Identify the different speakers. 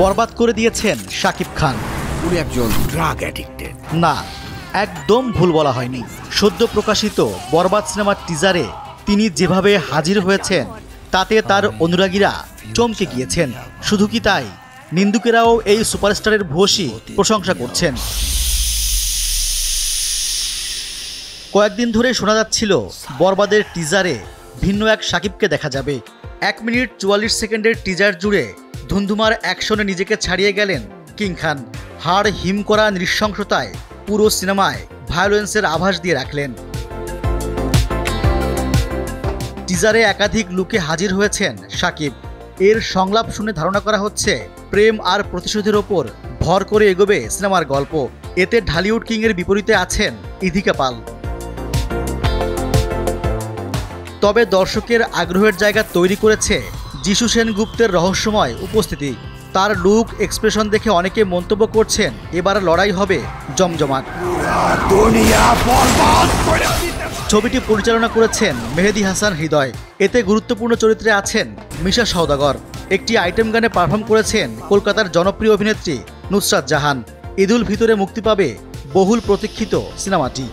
Speaker 1: বরবাদ করে দিয়েছেন শাকিব খান।
Speaker 2: উনি একজন ড্রাগ অ্যাডিক্টেড।
Speaker 1: না, একদম ভুল বলা হয়নি। সদ্য প্রকাশিত বরবাদ সিনেমার টিজারে তিনি যেভাবে হাজির হয়েছেন তাতে তার অনুরাগীরা চমকে গিয়েছেন। শুধু কি তাই, নিন্দুকেরাও এই সুপারস্টারের ভূয়সী প্রশংসা করছেন। কয়েকদিন ধরে শোনা যাচ্ছিল বরবাদের টিজারে ভিন্ন এক শাকিবকে দেখা যাবে। 1 মিনিট 44 সেকেন্ডের টিজার জুড়ে ধুন্ধুমার অ্যাকশনে নিজেকে ছাড়িয়ে গেলেন কিং খান। হাড় হিম করা নৃশংসতায় পুরো সিনেমায় ভায়োলেন্সের আভাস দিয়ে রাখলেন। টিজারে একাধিক লুকে হাজির হয়েছেন শাকিব। এর সংলাপ শুনে ধারণা করা হচ্ছে প্রেম আর প্রতিশোধের ওপর ভর করে এগোবে সিনেমার গল্প। এতে ঢালিউড কিংয়ের বিপরীতে আছেন ইধিকা পাল। তবে দর্শকের আগ্রহের জায়গা তৈরি করেছে যিশু সেনগুপ্তের রহস্যময় উপস্থিতি। তার লুক এক্সপ্রেশন দেখে অনেকে মন্তব্য করছেন এবার লড়াই হবে জমজমাট। ছবিটি পরিচালনা করেছেন মেহেদী হাসান হৃদয়। এতে গুরুত্বপূর্ণ চরিত্রে আছেন মিশা সওদাগর। একটি আইটেম গানে পারফর্ম করেছেন কলকাতার জনপ্রিয় অভিনেত্রী নুসরাত জাহান। ঈদুল ফিতরে মুক্তি পাবে বহুল প্রতীক্ষিত সিনেমাটি।